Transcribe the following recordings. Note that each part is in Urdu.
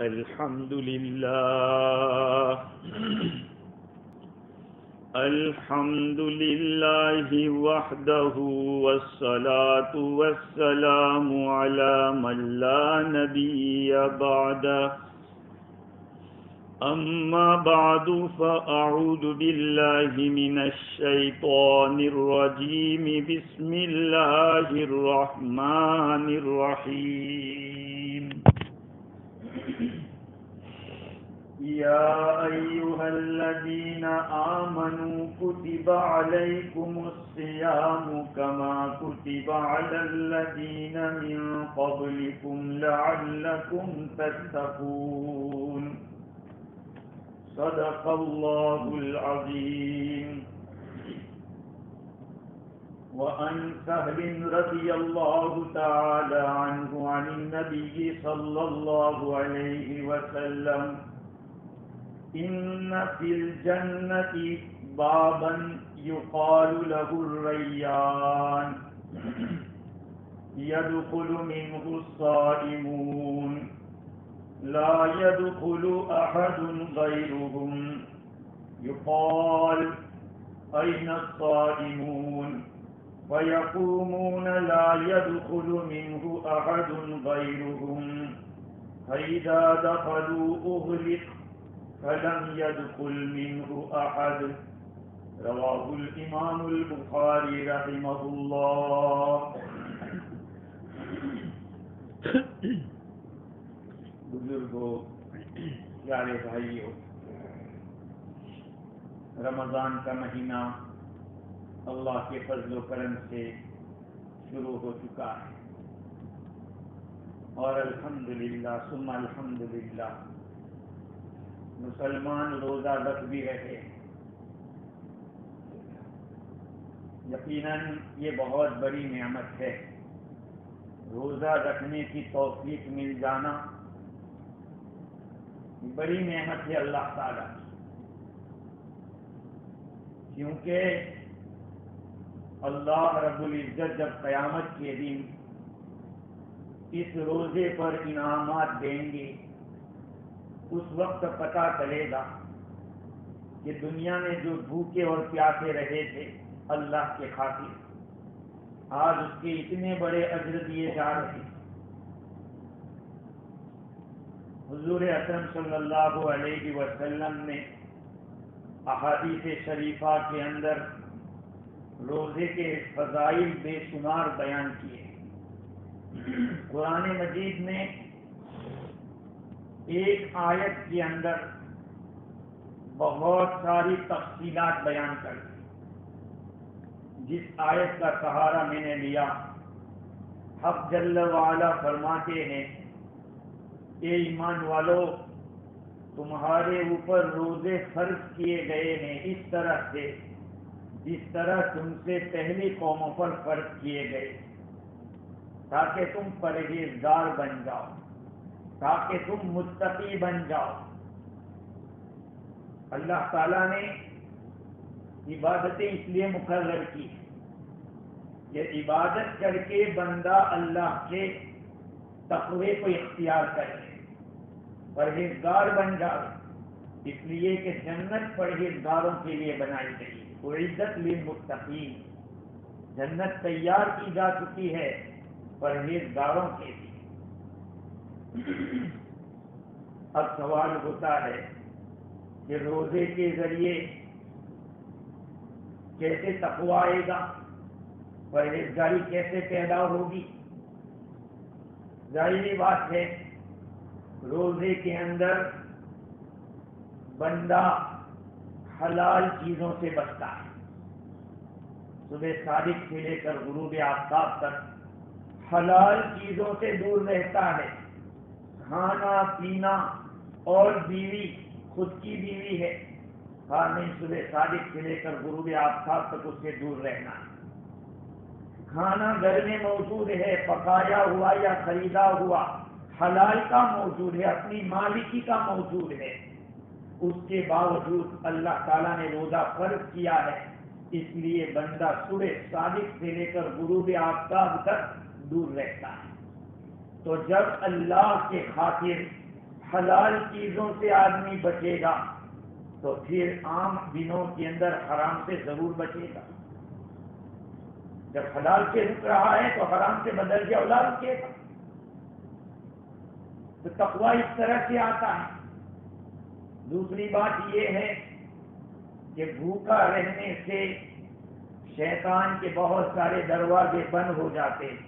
الحمد لله الحمد لله وحده والصلاة والسلام على من لا نبي بعده أما بعد فأعوذ بالله من الشيطان الرجيم بسم الله الرحمن الرحيم يا أيها الذين آمنوا كتب عليكم الصيام كما كتب على الذين من قبلكم لعلكم تتقون صدق الله العظيم. وعن سهل رضي الله تعالى عنه عن النبي صلى الله عليه وسلم إن في الجنة بابا يقال له الريان يدخل منه الصائمون لا يدخل أحد غيرهم يقال أين الصائمون فيقومون لا يدخل منه أحد غيرهم فإذا دخلوا أغلق فلم يدخل منه أحد. رواه الإمام البخاري رحمه الله. بزرگوں، پیارے بھائیوں، رمضان کا مہینہ اللہ کے فضل و کرم سے شروع ہو چکا ہے اور الحمدللہ ثم الحمدللہ مسلمان روزہ رکھ بھی رہے ہیں. یقیناً یہ بہت بڑی نعمت ہے. روزہ رکھنے کی توفیق مل جانا بڑی نعمت ہے اللہ تعالیٰ کی، کیونکہ اللہ رب العزت جب قیامت کے دن اس روزے پر انعامات دیں گے اس وقت پتہ چلے گا کہ دنیا میں جو بھوکے اور پیاسے رہے تھے اللہ کے خاطر، آج اس کے اتنے بڑے اجر دیے جا رہے ہیں. حضور اکرم صلی اللہ علیہ وسلم نے احادیث شریفہ کے اندر روزے کے فضائل بے شمار بیان کیے. قرآن مجید میں ایک آیت کے اندر بہت ساری تفصیلات بیان کر دی. جس آیت کا سہارا میں نے لیا، حق جل وعلا فرماتے ہیں اے ایمان والو، تمہارے اوپر روزے فرض کیے گئے ہیں اس طرح سے جس طرح تم سے پہلی قوموں پر فرض کیے گئے، تاکہ تم پرہیزگار بن جاؤ، تاکہ تم متقی بن جاؤ. اللہ تعالیٰ نے عبادتیں اس لیے مقرر کی کہ عبادت کر کے بندہ اللہ کے تقوی کو اختیار کرے، پرہیزگار بن جائے. اس لیے کہ جنت پرہیزگاروں کے لیے بنائی گئی، اعدت للمتقین. جنت تیار کی جا چکی ہے پرہیزگاروں کے لیے. اب سوال ہوتا ہے کہ روزے کے ذریعے کیسے تقوی آئے گا، پرہیزگاری کیسے پیدا ہوگی؟ ظاہری بات ہے روزے کے اندر بندہ حلال چیزوں سے بچتا ہے. صبح صادق سے لے کر غروب آفتاب تک حلال چیزوں سے دور رہتا ہے. کھانا پینا اور بیوی خود کی بیوی ہے، نہیں صبح صادق سے لے کر غروب آفتاب تک اس سے دور رہنا ہے. کھانا گھر میں موجود ہے، پکایا ہوا یا خریدا ہوا حلال کا موجود ہے، اپنی مالکی کا موجود ہے. اس کے باوجود اللہ تعالیٰ نے روزہ فرض کیا ہے، اس لیے بندہ صبح صادق سے لے کر غروب آفتاب تک دور رہتا ہے. تو جب اللہ کے خاطر حلال چیزوں سے آدمی بچے گا تو پھر عام دنوں کے اندر حرام سے ضرور بچے گا. جب حلال سے رک رہا ہے تو حرام سے بدل کے اولا رکے گا. تو تقوی اس طرح سے آتا ہے. دوسری بات یہ ہے کہ بھوکا رہنے سے شیطان کے بہت سارے دروازے بند ہو جاتے ہیں.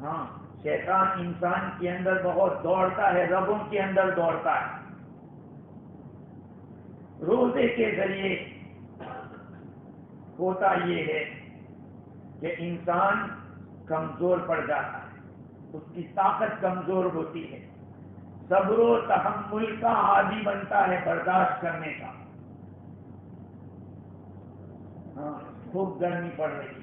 ہاں، شیطان انسان کے اندر بہت دوڑتا ہے، رگوں کے اندر دوڑتا ہے. روزے کے ذریعے ہوتا یہ ہے کہ انسان کمزور پڑ جاتا ہے، اس کی طاقت کمزور ہوتی ہے، صبر و تحمل کا عادی بنتا ہے، برداشت کرنے کا. ہاں، خوب گرمی پڑ رہی ہے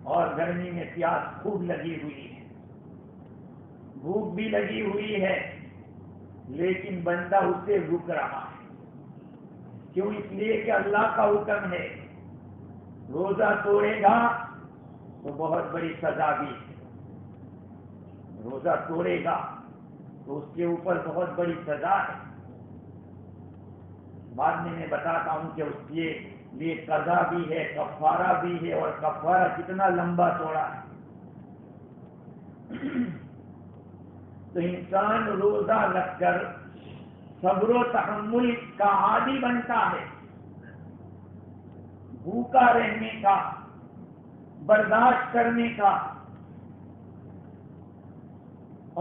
اور گرمی میں پیاس خوب لگی ہوئی ہے، بھوک بھی لگی ہوئی ہے، لیکن بندہ اس سے رک رہا ہے. کیوں؟ اس لیے کہ اللہ کا حکم ہے. روزہ توڑے گا تو بہت بڑی سزا بھی ہے. روزہ توڑے گا تو اس کے اوپر بہت بڑی سزا ہے. بعد میں بتاتا ہوں کہ اس کے لیے قضا بھی ہے، کفارہ بھی ہے، اور کفارہ کتنا لمبا چوڑا ہے. تو انسان روزہ رکھ کر صبر و تحمل کا عادی بنتا ہے، بھوکا رہنے کا، برداشت کرنے کا،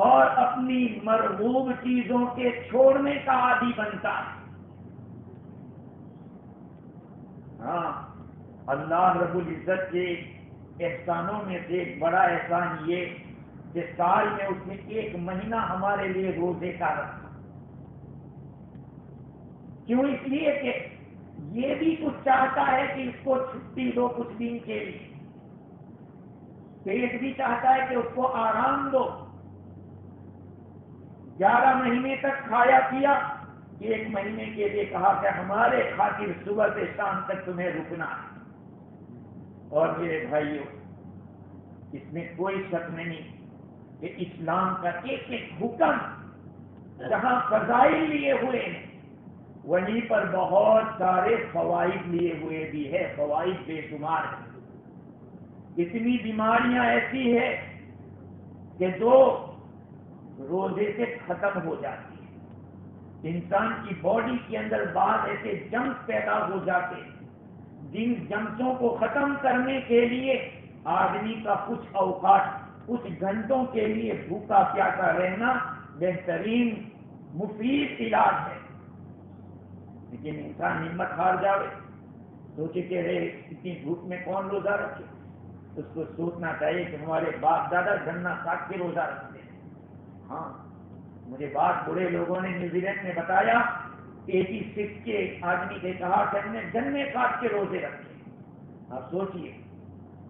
اور اپنی مرغوب چیزوں کے چھوڑنے کا عادی بنتا ہے. ہاں، اللہ رب العزت کے احسانوں میں سے ایک بڑا احسان یہ کہ سال میں اس نے 1 مہینہ ہمارے لیے روزے کا رکھا. کیوں؟ اس لیے کہ یہ بھی کچھ چاہتا ہے کہ اس کو چھٹی دو کچھ دن کے لیے، پیٹ بھی چاہتا ہے کہ اس کو آرام دو. 11 مہینے تک کھایا پیا، 1 مہینے کے لیے کہا کہ ہمارے خاطر صبح سے شام تک تمہیں رکنا ہے. اور میرے بھائیوں، اس میں کوئی شک نہیں کہ اسلام کا ایک ایک حکم جہاں فضائل لیے ہوئے ہیں وہیں پر بہت سارے فوائد لیے ہوئے بھی ہے. فوائد بے شمار ہیں. اتنی بیماریاں ایسی ہے کہ جو روزے سے ختم ہو جاتی ہے. انسان کی باڈی کے اندر بعض ایسے جمس پیدا ہو جاتے ہیں جن جمسوں کو ختم کرنے کے لیے آدمی کا کچھ اوقات، کچھ گھنٹوں کے لیے بھوکا پیاسا رہنا بہترین مفید علاج ہے. لیکن انسان ہمت ہار جاوے، سوچے کہ اتنی دھوپ میں کون روزہ رکھے. اس کو سوچنا چاہیے کہ ہمارے باپ دادا گنا کاٹ کے روزہ رکھتے ہیں. ہاں، مجھے بات بڑے لوگوں نے نیوزی لینڈ میں بتایا، 86 کے آدمی نے کہا کہ ہم نے گنے کاٹ کے روزے رکھے. آپ سوچئے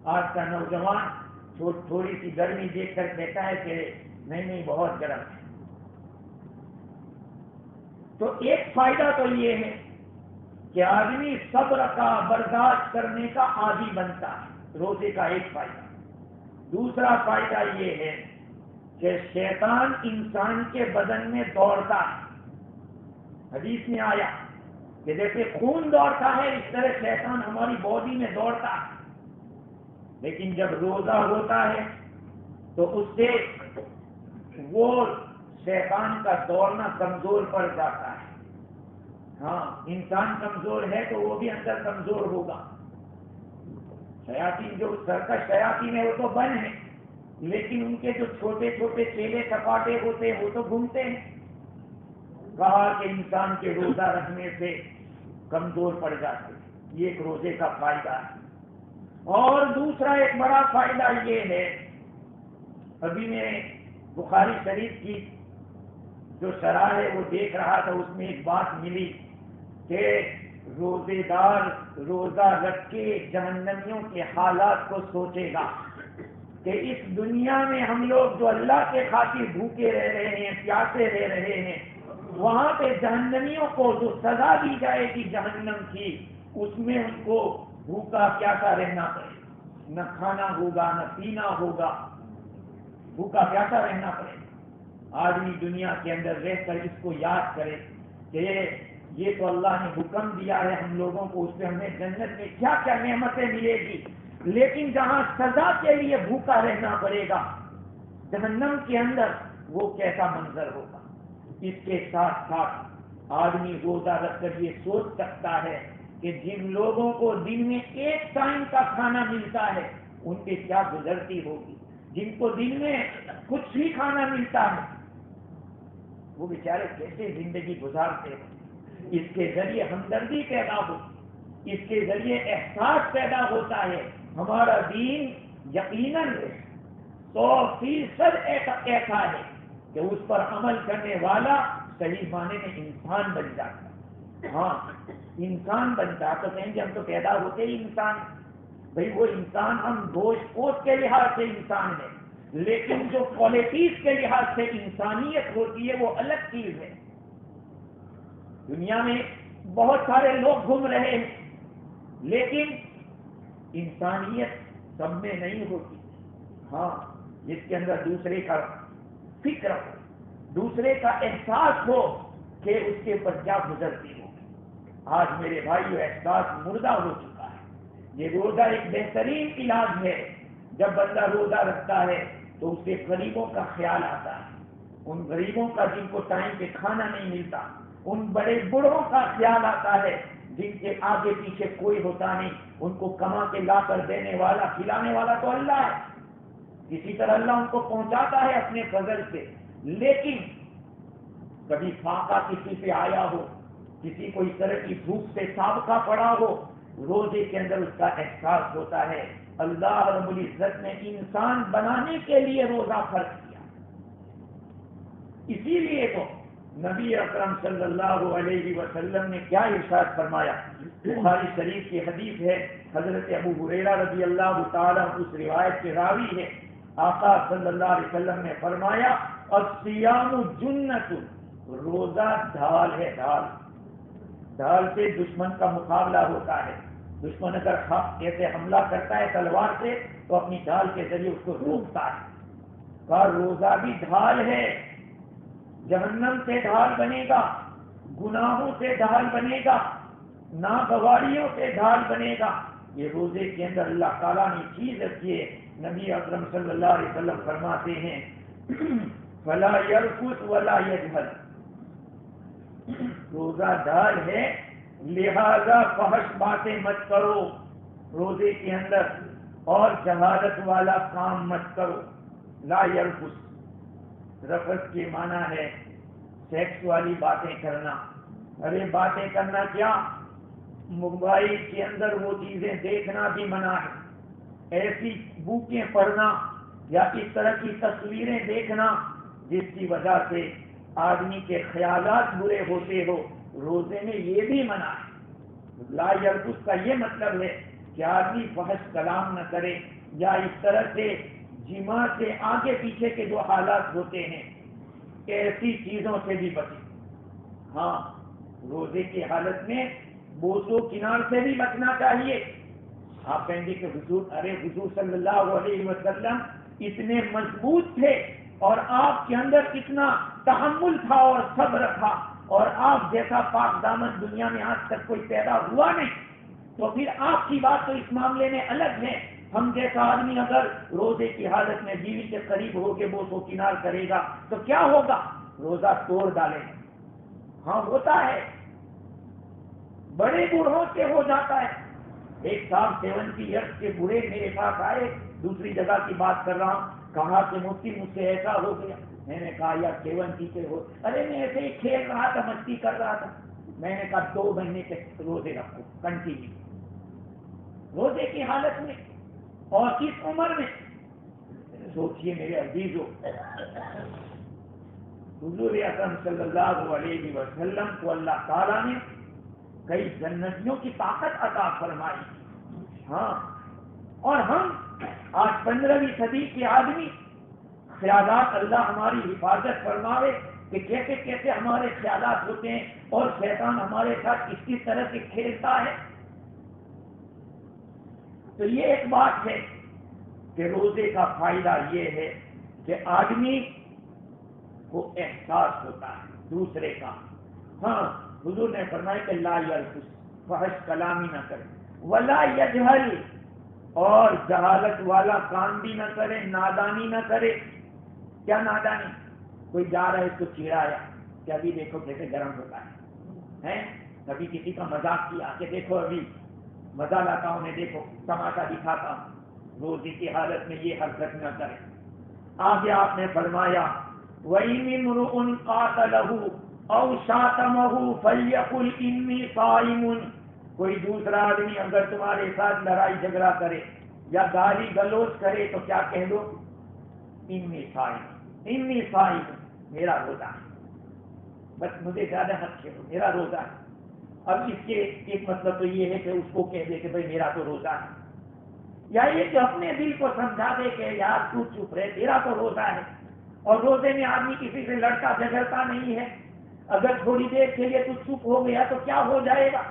آج کا نوجوان تھوڑی سی گرمی دیکھ کر کہتا ہے کہ نہیں بہت گرم ہے. تو ایک فائدہ تو یہ ہے کہ آدمی صبر کا، برداشت کرنے کا عادی بنتا ہے. روزے کا ایک فائدہ. دوسرا فائدہ یہ ہے کہ شیطان انسان کے بدن میں دوڑتا ہے. حدیث میں آیا کہ جیسے خون دوڑتا ہے اس طرح شیطان ہماری باڈی میں دوڑتا ہے. لیکن جب روزہ ہوتا ہے تو اس سے وہ شیطان کا دوڑنا کمزور پڑ جاتا ہے. ہاں، انسان کمزور ہے تو وہ بھی اندر کمزور ہوگا. شیاطین جو سرکش شیاطین ہے وہ تو بند ہیں، لیکن ان کے جو چھوٹے چھوٹے چیلے چپاٹے ہوتے ہیں وہ تو گھومتے ہیں. کہا کہ انسان کے روزہ رکھنے سے کمزور پڑ جاتے ہیں. یہ ایک روزے کا فائدہ ہے. اور دوسرا ایک بڑا فائدہ یہ ہے، ابھی میں بخاری شریف کی جو شرح ہے وہ دیکھ رہا تھا، اس میں ایک بات ملی کہ روزے دار روزہ رکھ کے جہنمیوں کے حالات کو سوچے گا کہ اس دنیا میں ہم لوگ جو اللہ کے خاطر بھوکے رہ رہے ہیں، پیاسے رہ رہے ہیں، وہاں پہ جہنمیوں کو جو سزا دی جائے گی جہنم کی، اس میں ان کو بھوکا پیاسا رہنا پڑے. نہ کھانا ہوگا، نہ پینا ہوگا، بھوکا پیاسا رہنا پڑے. آدمی دنیا کے اندر رہ کر اس کو یاد کرے کہ یہ تو اللہ نے حکم دیا ہے ہم لوگوں کو، اس سے ہمیں جنت میں کیا کیا نعمتیں ملے گی، لیکن جہاں سزا کے لیے بھوکا رہنا پڑے گا جہنم کے اندر، وہ کیسا منظر ہوگا۔ اس کے ساتھ ساتھ آدمی روزہ رکھ کر یہ سوچ سکتا ہے کہ جن لوگوں کو دن میں ایک ٹائم کا کھانا ملتا ہے ان پہ کیا گزرتی ہوگی، جن کو دن میں کچھ ہی کھانا ملتا ہے وہ بیچارے کیسے زندگی گزارتے ہیں۔ اس کے ذریعے ہمدردی پیدا ہوتی، اس کے ذریعے احساس پیدا ہوتا ہے ہمارا دین یقیناً 100% ایسا ہے کہ اس پر عمل کرنے والا صحیح معنی میں انسان بن جاتا ہے۔ ہاں انسان بن جاتا، تو کہیں گے ہم تو پیدا ہوتے ہی انسان، بھئی وہ انسان ہم گوشت پوش کے لحاظ سے انسان ہے، لیکن جو کوالٹیز کے لحاظ سے انسانیت ہوتی ہے وہ الگ چیز ہے۔ دنیا میں بہت سارے لوگ گھوم رہے ہیں لیکن انسانیت سب میں نہیں ہوتی۔ ہاں جس کے اندر دوسرے کا فکر ہو، دوسرے کا احساس ہو کہ اس کے اوپر کیا گزرتی ہو۔ آج میرے بھائیو احساس مردہ ہو چکا ہے۔ یہ روزہ ایک بہترین علاج ہے۔ جب بندہ روزہ رکھتا ہے تو اس کے غریبوں کا خیال آتا ہے، ان غریبوں کا جن کو ٹائم پہ کھانا نہیں ملتا، ان بڑے بوڑھوں کا خیال آتا ہے جن کے آگے پیچھے کوئی ہوتا نہیں، ان کو کما کے لا کر دینے والا کھلانے والا تو اللہ ہے، کسی طرح اللہ ان کو پہنچاتا ہے اپنے فضل سے۔ لیکن کبھی فاقہ کسی پہ آیا ہو، کسی کو اس طرح کی بھوک سے سابقہ پڑا ہو، روزے کے اندر اس کا احساس ہوتا ہے اللہ رب العزت نے انسان بنانے کے لیے روزہ فرض کیا۔ اسی لیے تو نبی اکرم صلی اللہ علیہ وسلم نے کیا ارشاد فرمایا، بخاری شریف کی حدیث ہے، حضرت ابو ہریرہ رضی اللہ تعالیٰ اس روایت کے راوی ہے، آقا صلی اللہ علیہ وسلم نے فرمایا الصیام جنت، روزہ ڈھال ہے، ڈھال سے دشمن کا مقابلہ ہوتا ہے۔ دشمن اگر ایسے حملہ کرتا ہے تلوار سے تو اپنی ڈھال کے ذریعے اس کو روکتا ہے۔ کہا روزہ بھی ڈھال ہے، جہنم سے ڈھال بنے گا، گناہوں سے ڈھال بنے گا، ناگواریوں سے ڈھال بنے گا۔ یہ روزے کے اندر اللہ تعالیٰ نے چیز رکھی ہے۔ نبی اکرم صلی اللہ علیہ وسلم فرماتے ہیں فلا یرفث ولا یجہل، روزہ ڈھال ہے لہذا فحش باتیں مت کرو روزے کے اندر، اور جہالت والا کام مت کرو۔ لا یرفث، رفث کے معنی ہے سیکس والی باتیں کرنا۔ ارے باتیں کرنا کیا، موبائل کے اندر وہ چیزیں دیکھنا بھی منع ہے، ایسی بوکیں پڑھنا یا اس طرح کی تصویریں دیکھنا جس کی وجہ سے آدمی کے خیالات برے ہوتے ہو، روزے میں یہ بھی منع ہے۔ لا یرفث کا یہ مطلب ہے کہ آدمی فحش کلام نہ کرے، یا اس طرح سے جماع سے آگے پیچھے کے جو حالات ہوتے ہیں ایسی چیزوں سے بھی بچے۔ ہاں روزے کی حالت میں بوس و کنار سے بھی بچنا چاہیے۔ آپ کہیں گے کہ حضور صلی اللہ علیہ وسلم اتنے مضبوط تھے اور آپ کے اندر اتنا تحمل تھا اور صبر تھا، اور آپ جیسا پاک دامن دنیا میں آج تک کوئی پیدا ہوا نہیں، تو پھر آپ کی بات تو اس معاملے میں الگ ہے۔ ہم جیسا آدمی اگر روزے کی حالت میں بیوی کے قریب ہو کے بوس و کنار کرے گا تو کیا ہوگا، روزہ توڑ ڈالے گا۔ ہاں ہوتا ہے، بڑے بوڑھوں سے ہو جاتا ہے۔ ایک صاحب 70 ایئرس کے بوڑھے میرے پاس آئے، دوسری جگہ کی بات کر رہا ہوں، کہا کہ مفتی مجھ سے ایسا ہو گیا۔ میں نے کہا یار 70 کے ہو، ارے میں ایسے ہی کھیل رہا تھا، مستی کر رہا تھا۔ میں نے کہا 2 مہینے کے روزے رکھو کنٹینیو، روزے کی حالت میں اور کس عمر میں۔ سوچئے میرے عزیزو، حضور اکرم صلی اللہ علیہ وسلم کو اللہ تعالیٰ نے کئی جنتیوں کی طاقت عطا فرمائی۔ ہاں، اور ہم آج 15ویں صدی کے آدمی، خیالات اللہ ہماری حفاظت فرماوے کہ کیسے کیسے ہمارے خیالات ہوتے ہیں اور شیطان ہمارے ساتھ کس طرح سے کھیلتا ہے۔ تو یہ ایک بات ہے کہ روزے کا فائدہ یہ ہے کہ آدمی کو احساس ہوتا ہے دوسرے کا. ہاں حضور نے فرمایا کہ لا یرفس، فحش کلامی نہ کرے، ولا یجہل، اور جہالت والا کام بھی نہ کرے، نادانی نہ کرے. کیا نادانی؟ کوئی جا رہا ہے اس کو چڑھایا کہ ابھی دیکھو کیسے گرم ہوتا ہے، کبھی کسی کا مذاق کیا کہ دیکھو ابھی مزہ لاتا ہوں میں، دیکھو تماشا دکھاتا ہوں. روزے کی حالت میں یہ حرکت نہ کرے. آگے آپ نے فرمایا وَإِنِ امْرُؤٌ قَاتَلَهُ أَوْ شَاتَمَهُ فَلْيَقُلْ إِنِّي صَائِمٌ. کوئی دوسرا آدمی اگر تمہارے ساتھ لڑائی جھگڑا کرے یا گالی گلوچ کرے تو کیا کہہ دو؟ انی صائم، میرا روزہ ہے. بس مجھے زیادہ مت کہو، میرا روزہ ہے. اب اس کے ایک مطلب تو یہ ہے کہ اس کو کہہ دے کہ بھائی میرا تو روزہ ہے، یا یہ کہ اپنے دل کو سمجھا دے کہ یار تو چپ رہے، تیرا تو روزہ ہے. اور روزے میں آدمی کسی سے لڑتا جھگڑتا نہیں ہے. اگر تھوڑی دیر کے لیے تو چپ ہو گیا تو کیا ہو جائے گا؟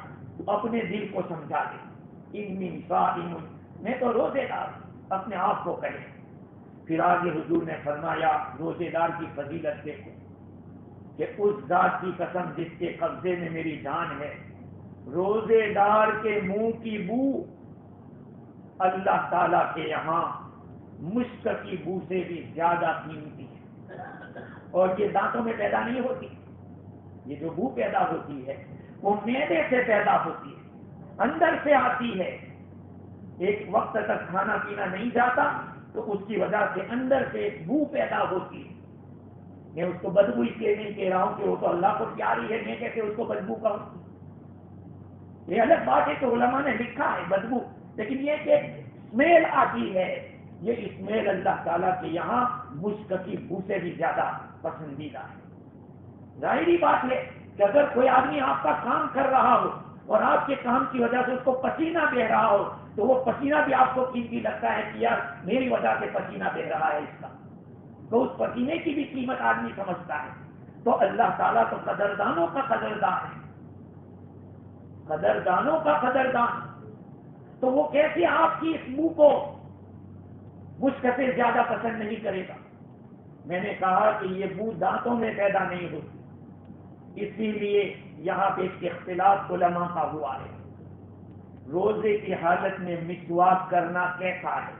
اپنے دل کو سمجھا دے انی صائم، میں تو روزے دار، اپنے آپ کو کہے. پھر آگے حضور نے فرمایا روزے دار کی فضیلت دیکھو کہ اس ذات کی قسم جس کے قبضے میں میری جان ہے، روزے دار کے منہ کی بو اللہ تعالیٰ کے یہاں مشک کی بو سے بھی زیادہ قیمتی ہے. اور یہ دانتوں میں پیدا نہیں ہوتی، یہ جو بو پیدا ہوتی ہے وہ معدے سے پیدا ہوتی ہے، اندر سے آتی ہے. ایک وقت تک کھانا پینا نہیں جاتا تو اس کی وجہ سے اندر سے ایک بو پیدا ہوتی ہے. میں اس کو بدبو اس لیے نہیں کہہ رہا ہوں کہ وہ تو اللہ کو پیاری ہے، میں کہتے اس کو بدبو کہوں. یہ الگ بات ہے کہ علماء نے لکھا ہے بدبو، لیکن یہ کہ اسمیل آتی ہے، یہ اسمیل اللہ تعالیٰ کے یہاں مشک کی بو سے بھی زیادہ پسندیدہ ہے. ظاہری بات ہے کہ اگر کوئی آدمی آپ کا کام کر رہا ہو اور آپ کے کام کی وجہ سے اس کو پسینہ بہ رہا ہو تو وہ پسینہ بھی آپ کو قیمتی لگتا ہے کہ یار میری وجہ سے پسینہ بہ رہا ہے اس کا، تو اس پسینے کی بھی قیمت آدمی سمجھتا ہے. تو اللہ تعالیٰ تو قدردانوں کا قدردان ہے، قدردانوں کا قدردان. تو وہ کیسے آپ کی اس منہ کو مشک سے زیادہ پسند نہیں کرے گا؟ میں نے کہا کہ یہ بو دانتوں میں پیدا نہیں ہوتی، اسی لیے یہاں پہ ایک اختلاف علماء کا ہوا ہے. روزے کی حالت میں مسواک کرنا کیسا ہے؟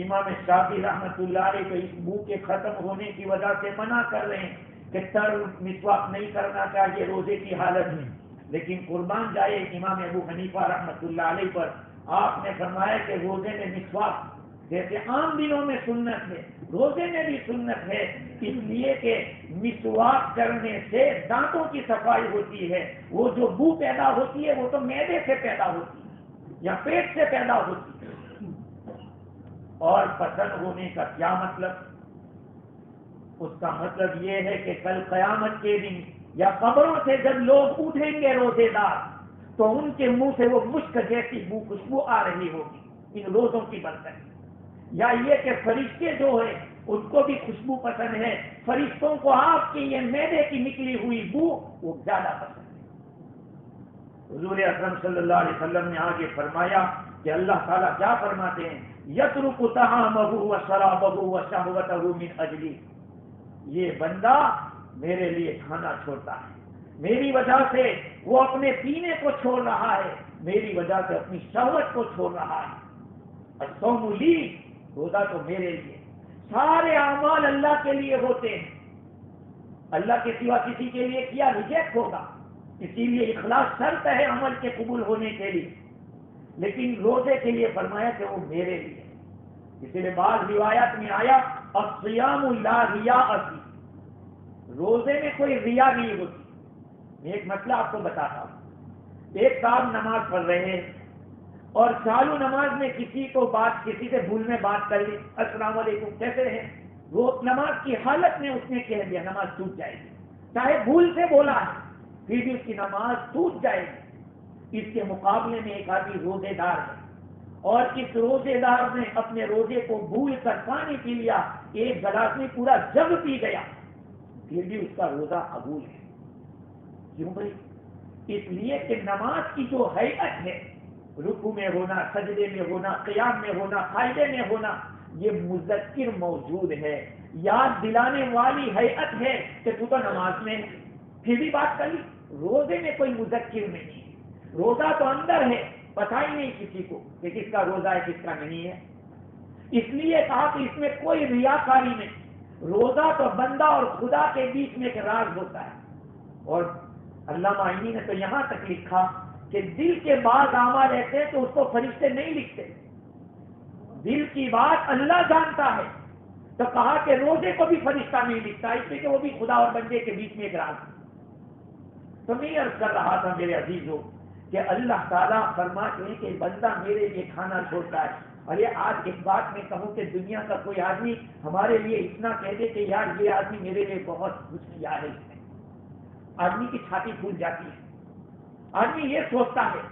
امام شافعی رحمۃ اللہ علیہ تو اس بو کے ختم ہونے کی وجہ سے منع کر رہے ہیں کہ تر مسواک نہیں کرنا چاہیے روزے کی حالت میں. لیکن قربان جائے امام ابو حنیفہ رحمۃ اللہ علیہ پر، آپ نے فرمایا کہ روزے میں مسواک جیسے عام دنوں میں سنت ہے، روزے میں بھی سنت ہے، اس لیے کہ مسواک کرنے سے دانتوں کی صفائی ہوتی ہے. وہ جو بو پیدا ہوتی ہے وہ تو معدے سے پیدا ہوتی ہے یا پیٹ سے پیدا ہوتی ہے. اور پسند ہونے کا کیا مطلب؟ اس کا مطلب یہ ہے کہ کل قیامت کے دن یا قبروں سے جب لوگ اٹھیں گے روزے دار تو ان کے منہ سے وہ مشک جیسی بو خوشبو آ رہی ہوگی ان روزوں کی برکت. یا یہ کہ فرشتے جو ہیں ان کو بھی خوشبو پسند ہے، فرشتوں کو آپ کی یہ معدے کی نکلی ہوئی بو وہ زیادہ پسند ہے. حضور اکرم صلی اللہ علیہ وسلم نے آگے فرمایا کہ اللہ تعالیٰ کیا فرماتے ہیں؟ یترک طعامہ وشرابہ وشہوتہ من اجلی. یہ بندہ میرے لیے کھانا چھوڑتا ہے، میری وجہ سے وہ اپنے پینے کو چھوڑ رہا ہے، میری وجہ سے اپنی شہوت کو چھوڑ رہا ہے. الصوم لی، روزہ تو میرے لیے. سارے اعمال اللہ کے لیے ہوتے ہیں، اللہ کے سوا کسی کے لیے کیا ریجیکٹ ہوگا. اسی لیے اخلاص شرط ہے عمل کے قبول ہونے کے لیے. لیکن روزے کے لیے فرمایا کہ وہ میرے لیے. اسی لیے بعض روایات میں آیا الصیام لا ریاء فی، روزے میں کوئی ریا نہیں ہوتی. میں ایک مسئلہ آپ کو بتاتا ہوں. ایک صاحب نماز پڑھ رہے ہیں اور چالو نماز میں کسی سے بھول میں بات کر لی، السلام علیکم کیسے ہیں، وہ نماز کی حالت میں اس نے کہہ دیا، نماز ٹوٹ جائے گی. چاہے بھول سے بولا ہے پھر بھی اس کی نماز ٹوٹ جائے گی. اس کے مقابلے میں ایک آدمی روزے دار ہے اور اس روزے دار نے اپنے روزے کو بھول کر پانی پی لیا، ایک گلاس میں پورا جگ پی گیا، پھر بھی اس کا روزہ قبول ہے. کیوں بھائی؟ اس لیے کہ نماز کی جو ہیئت ہے، رکوع میں ہونا، سجدے میں ہونا، قیام میں ہونا، قاعدے میں ہونا، یہ مذکر موجود ہے. یاد دلانے والی ہیئت ہے کہ تو نماز میں ہے، پھر بھی بات کر لی۔ روزے میں کوئی مذکر نہیں ہے، روزہ تو اندر ہے، پتہ ہی نہیں کسی کو کہ کس کا روزہ ہے کس کا نہیں ہے۔ اس لیے کہا کہ اس میں کوئی ریاکاری نہیں، روزہ تو بندہ اور خدا کے بیچ میں ایک راز ہوتا ہے۔ اور علامہ عینی نے تو یہاں تک لکھا کہ دل کے بعض اعمال ایسے ہیں تو اس کو فرشتے نہیں لکھتے، دل کی بات اللہ جانتا ہے، تو کہا کہ روزے کو بھی فرشتہ نہیں لکھتا، اس لیے کہ وہ بھی خدا اور بندے کے بیچ میں ایک راز ہے۔ تو میں عرض کر رہا تھا میرے عزیزوں کہ اللہ تعالیٰ فرماتے ہیں کہ بندہ میرے لیے کھانا چھوڑتا ہے۔ اور یہ آج اس بات میں کہوں کہ دنیا کا کوئی آدمی ہمارے لیے اتنا کہہ دے کہ یار یہ آدمی میرے لیے بہت کچھ کیا ہے، اس نے، آدمی کی چھاتی پھول جاتی ہے۔ آدمی یہ سوچتا ہے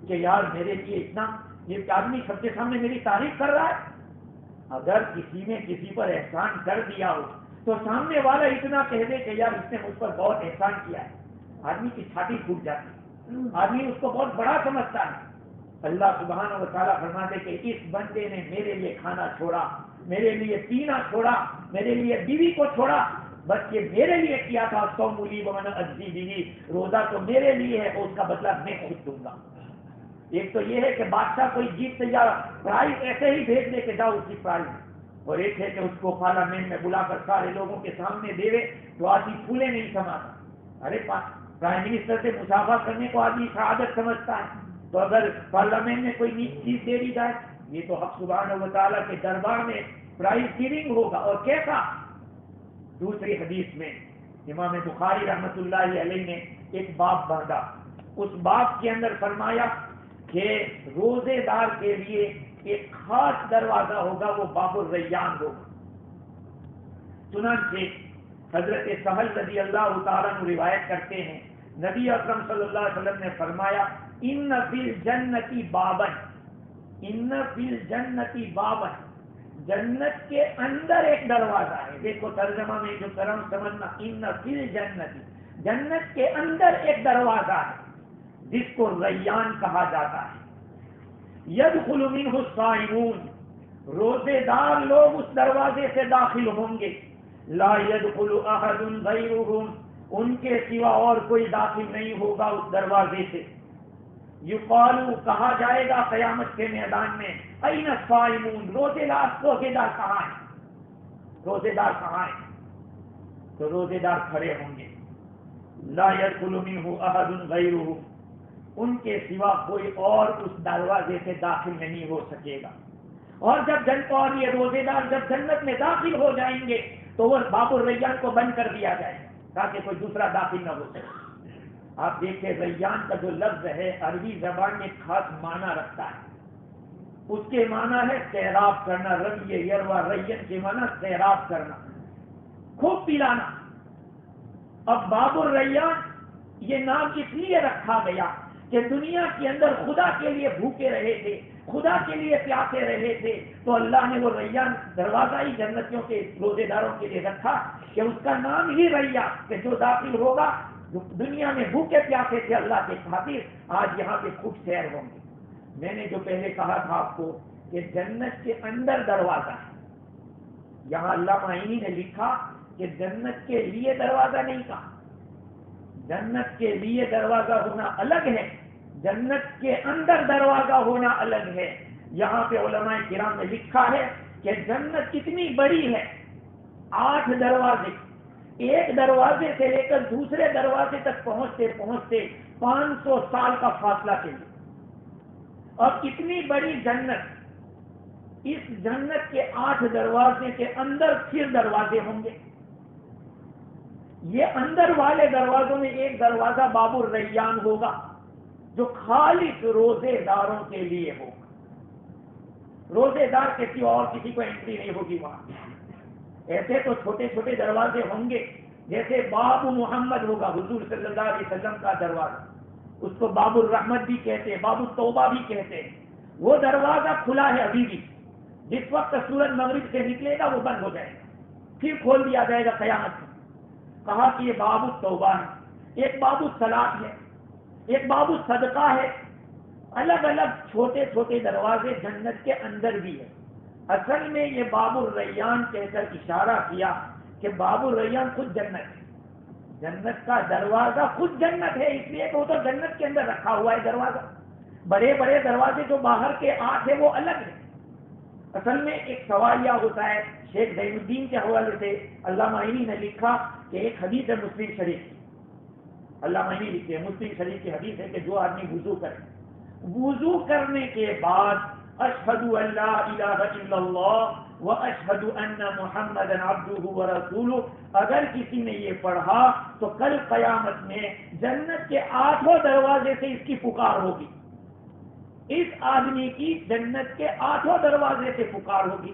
کہ یار میرے لیے اتنا، یہ آدمی سب کے سامنے میری تعریف کر رہا ہے۔ اگر کسی نے کسی پر احسان کر دیا ہو تو سامنے والا اتنا کہہ دے کہ یار اس نے مجھ پر بہت احسان کیا ہے، آدمی کی چھاتی پھوٹ جاتی ہے، آدمی اس کو بہت بڑا سمجھتا ہے۔ اللہ سبحانہ و تعالیٰ فرماتے کہ اس بندے نے میرے لیے کھانا چھوڑا، میرے لیے پینا چھوڑا، میرے لیے بیوی کو چھوڑا، بس یہ میرے لیے کیا تھا، صوم لی ومن اجزی بیوی، روزہ تو میرے لیے ہے اور اس کا بدلہ میں خود دوں گا۔ ایک تو یہ ہے کہ بادشاہ کوئی جیت سے یا پرائز ایسے ہی بھیج دے کہ جاؤ اس کی پرائز، اور ایک ہے کہ اس کو پارلیمنٹ میں بلا کر سارے لوگوں کے سامنے دے تو آدمی پھولے نہیں سماتا۔ ارے پرائم منسٹر سے مسافہ کرنے کو آدمی سعادت سمجھتا ہے، تو اگر پارلیمنٹ میں کوئی نیک چیز دے دی جائے، یہ تو حق سبحانہ و تعالیٰ کے دربار میں پرائز گیونگ ہوگا۔ اور کیسا؟ دوسری حدیث میں امام بخاری رحمۃ اللہ علیہ نے ایک باب باندھا، اس باب کے اندر فرمایا کہ روزے دار کے لیے ایک خاص دروازہ ہوگا، وہ باب الریان ہوگا۔ چنانچہ حضرت سہل رضی اللہ تعالیٰ عنہ روایت کرتے ہیں، نبی اکرم صلی اللہ علیہ وسلم نے فرمایا ان فی الجنتی بابن، ان فی الجنتی بابن، جنت کے اندر ایک دروازہ ہے۔ دیکھو ترجمہ میں جو کرم سمجھنا، ان فی الجنتی، جنت کے اندر ایک دروازہ ہے جس کو ریان کہا جاتا ہے۔ یدخل منہ الصائمون، روزے دار لوگ اس دروازے سے داخل ہوں گے، لا يدخل احد غیرهم، ان کے سوا اور کوئی داخل نہیں ہوگا اس دروازے سے۔ یقال، کہا جائے گا قیامت کے میدان میں، این الصائمون، روزے دار کہاں ہیں، روزے دار کہاں ہیں؟ تو روزے دار کھڑے ہوں گے، لا يدخل منه احد غیرهم، ان کے سوا کوئی اور اس دروازے سے داخل نہیں ہو سکے گا۔ اور جب اور یہ روزے دار جب جنت میں داخل ہو جائیں گے تو وہ باب الریان کو بند کر دیا جائے گا تاکہ کوئی دوسرا داخل نہ ہو سکے۔ آپ دیکھیں ریان کا جو لفظ ہے عربی زبان میں خاص معنی رکھتا ہے، اس کے معنی ہے سیراب کرنا، رویہ یروا، ریان کے معنی سیراب کرنا، خوب پلانا۔ اب باب الریان یہ نام اس لیے رکھا گیا کہ دنیا کے اندر خدا کے لیے بھوکے رہے تھے، خدا کے لیے پیاسے رہے تھے، تو اللہ نے وہ ریان دروازہ ہی جنتیوں کے روزے داروں کے لیے رکھا کہ اس کا نام ہی ریان، کہ جو داخل ہوگا، جو دنیا میں بھوکے پیاسے تھے اللہ کے خاطر، آج یہاں پہ خوب سیر ہوں گے۔ میں نے جو پہلے کہا تھا آپ کو کہ جنت کے اندر دروازہ ہے، یہاں علامہ عینی نے لکھا کہ جنت کے لیے دروازہ نہیں کہا، جنت کے لیے دروازہ ہونا الگ ہے، جنت کے اندر دروازہ ہونا الگ ہے۔ یہاں پہ علماء کرام نے لکھا ہے کہ جنت کتنی بڑی ہے، 8 دروازے، ایک دروازے سے لے کر دوسرے دروازے تک پہنچتے پہنچتے 500 سال کا فاصلہ چاہیے۔ اور اتنی بڑی جنت، اس جنت کے 8 دروازے کے اندر پھر دروازے ہوں گے۔ یہ اندر والے دروازوں میں ایک دروازہ باب الریان ہوگا جو خالص روزے داروں کے لیے ہوگا، روزے دار کے سوا اور کسی کو انٹری نہیں ہوگی وہاں۔ ایسے تو چھوٹے چھوٹے دروازے ہوں گے، جیسے باب محمد ہوگا حضور صلی اللہ علیہ وسلم کا دروازہ، اس کو باب الرحمت بھی کہتے ہیں، باب التوبہ بھی کہتے ہیں۔ وہ دروازہ کھلا ہے ابھی بھی، جس وقت سورج مغرب سے نکلے گا وہ بند ہو جائے گا، پھر کھول دیا جائے گا قیامت میں۔ کہا کہ یہ باب التوبہ ہے، ایک باب الصلاۃ ہے، ایک باب الصدقہ ہے، الگ الگ چھوٹے چھوٹے دروازے جنت کے اندر بھی ہے۔ اصل میں یہ باب الریان کہہ کر اشارہ کیا کہ باب الریان خود جنت ہے، جنت کا دروازہ خود جنت ہے، اس لیے کہ وہ تو جنت کے اندر رکھا ہوا ہے دروازہ۔ بڑے بڑے دروازے جو باہر کے 8 ہیں وہ الگ ہیں۔ اصل میں ایک سوال یہ ہوتا ہے، شیخ زین الدین کے حوالے سے علامہ عینی نے لکھا کہ ایک حدیث ہے مسلم شریف کی، علامہ عینی لکھتے ہیں مسلم شریف کی حدیث ہے کہ جو آدمی وضو کرے، وضو کرنے کے بعد اشہد ان لا الہ الا اللہ واشہد ان محمدا عبدہ ورسولہ، اگر کسی نے یہ پڑھا تو کل قیامت میں جنت کے 8 دروازے سے اس کی پکار ہوگی، اس آدمی کی جنت کے 8 دروازے سے پکار ہوگی۔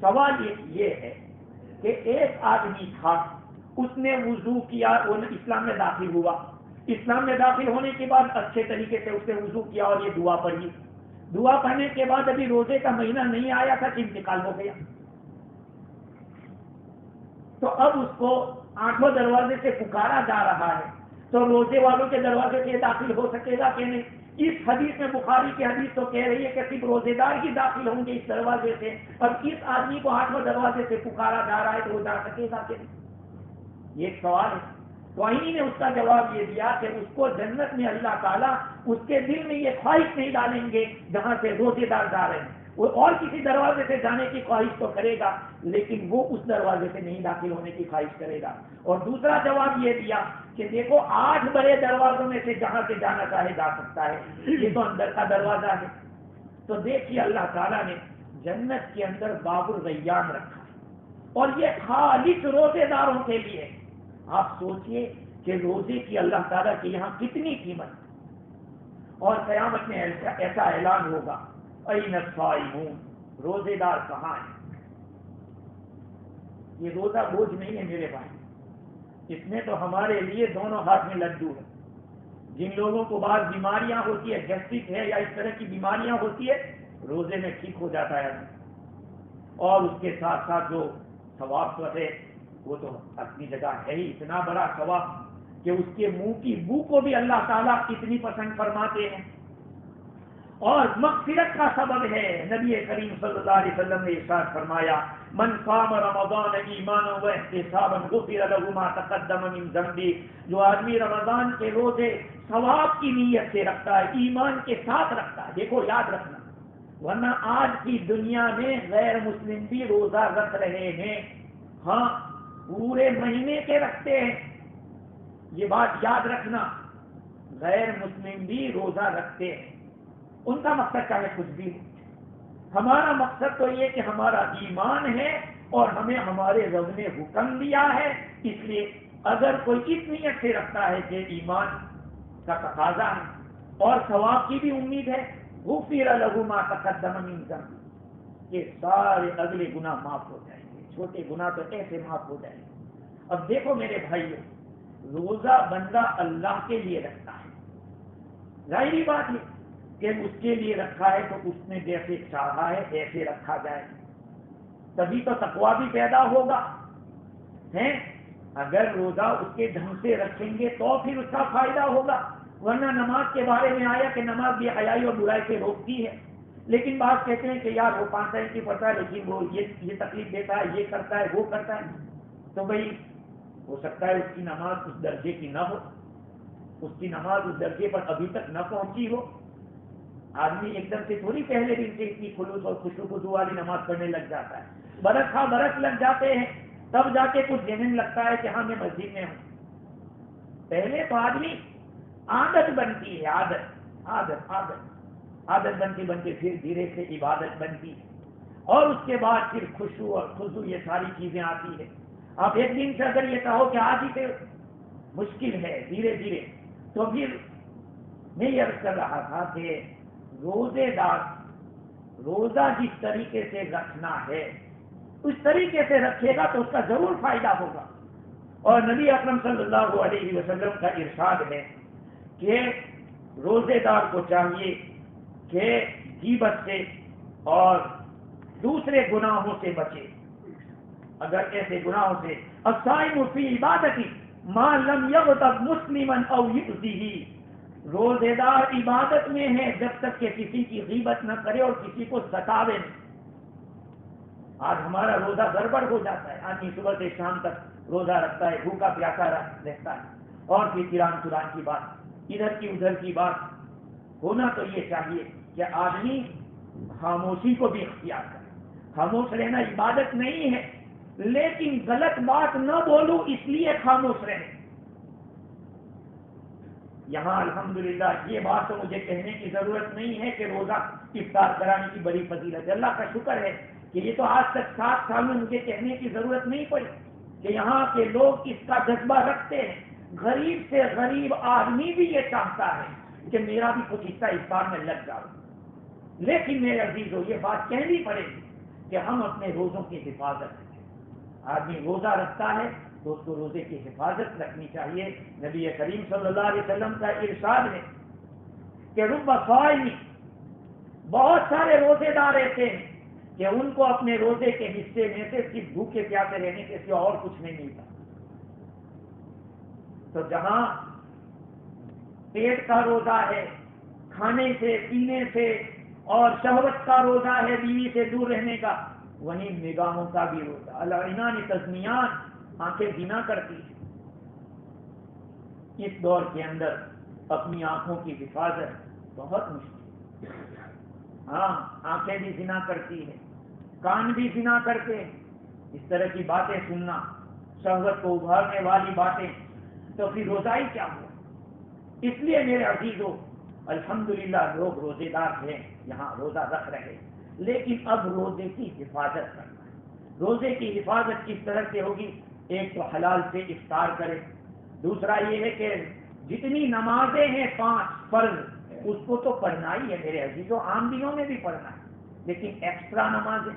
سوال یہ ہے کہ ایک آدمی تھا، اس نے وضو کیا، وہ اسلام میں داخل ہوا، اسلام میں داخل ہونے کے بعد اچھے طریقے سے اس نے وضو کیا اور یہ دعا پڑھی، دعا پڑھنے کے بعد ابھی روزے کا مہینہ نہیں آیا تھا کہ انتقال ہو گیا، تو اب اس کو 8 دروازے سے پکارا جا رہا ہے، تو روزے والوں کے دروازے سے داخل ہو سکے گا کہ نہیں؟ اس حدیث میں بخاری کی حدیث تو کہہ رہی ہے کہ صرف روزے دار ہی داخل ہوں گے اس دروازے سے، اب اس آدمی کو 8 دروازے سے پکارا جا رہا ہے تو وہ جا سکے گا کہ نہیں؟ یہ ایک سوال ہے۔ تو آئینی نے اس کا جواب یہ دیا کہ اس کو جنت میں اللہ تعالیٰ اس کے دل میں یہ خواہش نہیں ڈالیں گے جہاں سے روزے دار جا رہے ہیں، وہ اور کسی دروازے سے جانے کی خواہش تو کرے گا لیکن وہ اس دروازے سے نہیں داخل ہونے کی خواہش کرے گا۔ اور دوسرا جواب یہ دیا کہ دیکھو 8 بڑے دروازوں میں سے جہاں سے جانا چاہے جا سکتا ہے، یہ تو اندر کا دروازہ ہے۔ تو دیکھیے اللہ تعالیٰ نے جنت کے اندر باب الریان رکھا ہے اور یہ خالص روزے داروں کے لیے۔ آپ سوچئے کہ روزے کی اللہ تعالیٰ کے یہاں کتنی قیمت ہے، اور قیامت میں ایسا اعلان ہوگا این الصائمون، روزے دار کہاں ہیں؟ یہ روزہ بوجھ نہیں ہے میرے بھائی، اس میں تو ہمارے لیے دونوں ہاتھ میں لڈو ہے۔ جن لوگوں کو بعض بیماریاں ہوتی ہے، گیسٹرک ہے یا اس طرح کی بیماریاں ہوتی ہے، روزے میں ٹھیک ہو جاتا ہے، اور اس کے ساتھ ساتھ جو ثواب تو ہے وہ تو اپنی جگہ ہے ہی، اتنا بڑا ثواب کہ اس کے منہ کی بو کو بھی اللہ تعالیٰ اتنی پسند فرماتے ہیں، اور مغفرت کا سبب ہے۔ نبی کریم صلی اللہ علیہ وسلم نے ارشاد فرمایا من قام رمضان ایمانا واحتسابا غفر له ما تقدم من ذنبه، جو آدمی رمضان کے روزے ثواب کی نیت سے رکھتا ہے، ایمان کے ساتھ رکھتا ہے، دیکھو یاد رکھنا، ورنہ آج کی دنیا میں غیر مسلم بھی روزہ رکھ رہے ہیں، ہاں پورے مہینے کے رکھتے ہیں، یہ بات یاد رکھنا، غیر مسلم بھی روزہ رکھتے ہیں، ان کا مقصد چاہے کچھ بھی ہو، ہمارا مقصد تو یہ کہ ہمارا ایمان ہے اور ہمیں ہمارے رب نے حکم دیا ہے، اس لیے اگر کوئی اس نیت سے رکھتا ہے کہ ایمان کا تقاضا ہے اور ثواب کی بھی امید ہے، غفر له ما تقدم من ذنب، یہ سارے اگلے گناہ معاف ہو جائیں گے، چھوٹے گناہ تو ایسے معاف ہو جائیں گے۔ اب دیکھو میرے بھائیو، روزہ بندہ اللہ کے لیے رکھتا ہے، ظاہری بات ہے کہ اس کے لیے رکھا ہے تو اس نے جیسے چاہا ہے ایسے رکھا جائے، تبھی تو تقویٰ بھی پیدا ہوگا ہیں۔ اگر روزہ اس کے ڈھنگ سے رکھیں گے تو پھر اس کا فائدہ ہوگا، ورنہ نماز کے بارے میں آیا کہ نماز بے حیائی اور برائی سے روکتی ہے، لیکن بات کہتے ہیں کہ یار وہ 5 ٹائم کی پڑھتا ہے لیکن وہ یہ تکلیف دیتا ہے، یہ کرتا ہے وہ کرتا ہے، تو بھائی ہو سکتا ہے اس کی نماز اس درجے کی نہ ہو، اس کی نماز اس درجے پر ابھی تک نہ پہنچی ہو۔ آدمی ایک دم سے تھوڑی پہلے دن سے اتنی خلوص اور خوشو خضو والی نماز پڑھنے لگ جاتا ہے، برس ہاں برس لگ جاتے ہیں، تب جا کے کچھ ذہن لگتا ہے کہ ہاں میں مسجد میں ہوں۔ پہلے تو آدمی عادت بنتی ہے، عادت بنتی بنتی پھر دھیرے سے عبادت بنتی ہے، اور اس کے بعد پھر خوشو اور خضو یہ ساری چیزیں آتی ہے۔ آپ ایک دن سے اگر یہ کہو کہ آج ہی سے مشکل ہے، دھیرے دھیرے، تو پھر میں یہ عرض کر رہا تھا کہ روزے دار روزہ جس طریقے سے رکھنا ہے اس طریقے سے رکھے گا تو اس کا ضرور فائدہ ہوگا، اور نبی اکرم صلی اللہ علیہ وسلم کا ارشاد ہے کہ روزے دار کو چاہیے کہ غیبت سے اور دوسرے گناہوں سے بچے۔ اگر ایسے گناہوں سے الصائم فی عبادتی ما لم یغتب مسلما او یؤذیہ، روزے دار عبادت میں ہے جب تک کہ کسی کی غیبت نہ کرے اور کسی کو ستاوے نہیں۔ آج ہمارا روزہ گڑبڑ ہو جاتا ہے، آدمی صبح سے شام تک روزہ رکھتا ہے، بھوکا پیاسا رہتا ہے، اور پھر چران چران کی بات، ادھر کی ادھر کی بات۔ ہونا تو یہ چاہیے کہ آدمی خاموشی کو بھی اختیار کرے۔ خاموش رہنا عبادت نہیں ہے، لیکن غلط بات نہ بولوں اس لیے خاموش رہے۔ یہاں الحمدللہ یہ بات تو مجھے کہنے کی ضرورت نہیں ہے کہ روزہ افطار کرانے کی بڑی فضیلت ہے، اللہ کا شکر ہے کہ یہ تو آج تک 7 سال میں مجھے کہنے کی ضرورت نہیں پڑی کہ یہاں کے لوگ اس کا جذبہ رکھتے ہیں۔ غریب سے غریب آدمی بھی یہ چاہتا ہے کہ میرا بھی کچھ حصہ افطار میں لگ جاؤ۔ لیکن میرے عزیزوں، یہ بات کہنی پڑے گی کہ ہم اپنے روزوں کی حفاظت کریں۔ آدمی روزہ رکھتا ہے تو اس کو روزے کی حفاظت رکھنی چاہیے۔ نبی کریم صلی اللہ علیہ وسلم کا ارشاد ہے کہ رب صائم، بہت سارے روزے دار ایسے ہیں کہ ان کو اپنے روزے کے حصے میں سے صرف بھوکے پیاسے رہنے کے سوا اور کچھ نہیں ملتا۔ تو جہاں پیٹ کا روزہ ہے، کھانے سے پینے سے اور شہوت کا روزہ ہے، بیوی سے دور رہنے کا، وہیں نگاہوں کا بھی روزہ۔ العینان تزنیان، آنکھیں زنا کرتی ہیں۔ اس دور کے اندر اپنی آنکھوں کی حفاظت بہت مشکل ہے۔ ہاں، آنکھیں بھی زنا کرتی ہیں، کان بھی زنا کرتے ہیں۔ اس طرح کی باتیں سننا، شہوت کو ابھارنے والی باتیں، تو پھر روزہ ہی کیا ہوا؟ اس لیے میرے عزیزوں، الحمدللہ لوگ روزے دار ہیں، یہاں روزہ رکھ رہے، لیکن اب روزے کی حفاظت کرنا ہے۔ روزے کی حفاظت کس طرح سے ہوگی؟ ایک تو حلال سے افطار کرے، دوسرا یہ ہے کہ جتنی نمازیں ہیں 5 فرض، اس کو تو پڑھنا ہی ہے میرے عزیزوں، عام دنوں میں بھی پڑھنا ہے، لیکن ایکسٹرا نمازیں،